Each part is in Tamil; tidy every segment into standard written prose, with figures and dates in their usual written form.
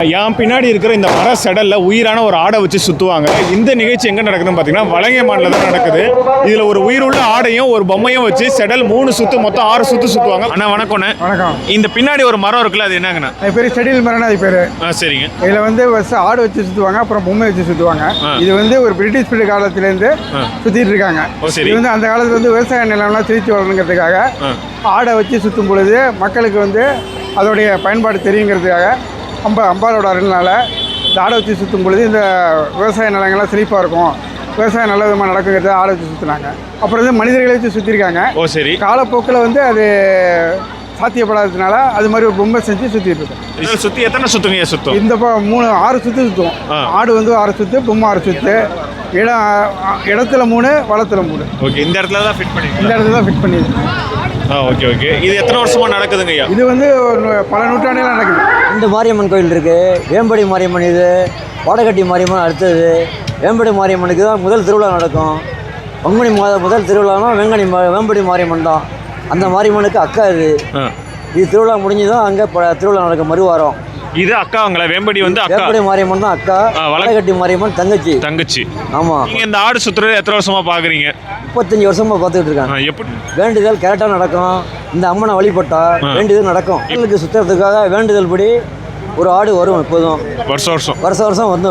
என் பின்னாடி இருக்கிற இந்த மர செடல்ல உயிரான ஒரு ஆடை வச்சு சுத்துவாங்க. இந்த நிகழ்ச்சி எங்க நடக்குதுன்னு பாத்தீங்கன்னா வலங்கைமான்ல தான் நடக்குது. இதுல ஒரு உயிருள்ள ஆடையும் ஒரு பொம்மையும் வச்சு செடல் 3 சுத்து மொத்தம் 6 சுத்து சுத்துவாங்க. அண்ணா வணக்கம். வணக்கம். இந்த பின்னாடி ஒரு மரம் இருக்குல்ல, அது என்னங்கண்ணா? அது பேர் செடில் மரம். அது பேர். சரிங்க. இதுல வந்து ஆடு வச்சு சுத்துவாங்க, அப்புறம் பொம்மை வச்சு சுத்துவாங்க. இது வந்து ஒரு பிரிட்டிஷ் பீரியட் காலத்துல இருந்து சுத்திட்டு இருக்காங்க. இது வந்து அந்த காலத்துல வந்து விவசாய நிலம்லாம் திருச்சி வரணுங்கிறதுக்காக ஆடை வச்சு சுத்தும் பொழுது மக்களுக்கு வந்து அதோடைய பயன்பாடு தெரியுங்கிறதுக்காக அம்பாலோட அருள்னால இந்த ஆடை வச்சு சுற்றும் பொழுது இந்த விவசாய நிலங்கள்லாம் செழிப்பாக இருக்கும், விவசாயம் நல்ல விதமாக நடக்குங்கிறத ஆடை வச்சு சுற்றினாங்க. அப்புறம் வந்து மனிதர்களை வச்சு சுற்றிருக்காங்க. சரி. காலப்போக்கில் வந்து அது சாத்தியப்படாததுனால அது மாதிரி ஒரு பொம்மை செஞ்சு சுற்றிட்டு இருக்கோம். சுற்றி எத்தனை சுற்றுங்க சுற்றும்? இந்த 6 சுற்று சுற்றுவோம். ஆடு வந்து 6 சுற்று, பொம்மை 6 சுற்று. இடத்துல 3, வளத்துல 3. ஓகே. இந்த இடத்துல தான் ஃபிட் பண்ணி இந்த இடத்துல தான் ஃபிட் பண்ணிடுவோம். Okay okay. இது எத்தனை வருஷமா நடக்குதுங்க ஐயா? இது வந்து பல நூற்றாண்டுகள் நடக்குது. இந்த மாரியம்மன் கோயில் இருக்குது. வேம்படி மாரியம்மன், இது வாடகட்டி மாரியம்மன். அடுத்தது வேம்படி மாரியம்மனுக்கு தான் முதல் திருவிழா நடக்கும். பங்குனி மாதம் முதல் திருவிழானா வேம்படி மாரியம்மன் தான். அந்த மாரியம்மனுக்கு அக்கா இது திருவிழா முடிஞ்சு தான் அங்கே திருவிழா நடக்கும் மறுவாரம். இது அக்காங்களா? வேம்படி வந்து அக்கா. வேம்படி மாரியம்மன் தான் அக்கா. வாடகட்டி மாரியம்மன் தங்கச்சி. ஆமாம். நீங்கள் இந்த ஆடு சுற்றுறது எத்தனை வருஷமா பார்க்குறீங்க? 35 வருஷமா பார்த்துக்கிட்டு இருக்காங்க. எப்படி? வேண்டுதல் கரெக்டாக நடக்கும். இந்த அம்மனை வழிபட்டா வேண்டுதல் நடக்கும். எங்களுக்கு சுற்றுறதுக்காக வேண்டுதல் படி ஒரு ஆடு வரும் எப்போதும். வருஷம் வந்து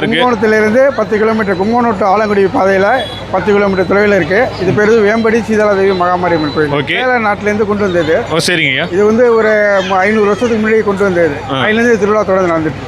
கும்பகோணத்திலிருந்து 10 கிலோமீட்டர், கும்பகோணம் டு ஆலங்குடி பாதையில் 10 கிலோமீட்டர் தொலைவில் இருக்குது. இது பேர் வேம்படி சீதாலாதேவி மகாமாரியம்மன் கோயில். கேரள நாட்டிலேருந்து கொண்டு வந்தது. சரிங்க. இது வந்து ஒரு 500 வருஷத்துக்கு முன்னாடி கொண்டு வந்தது. அதுலேருந்து திருவிழா தொடர்ந்து நடந்துட்டு.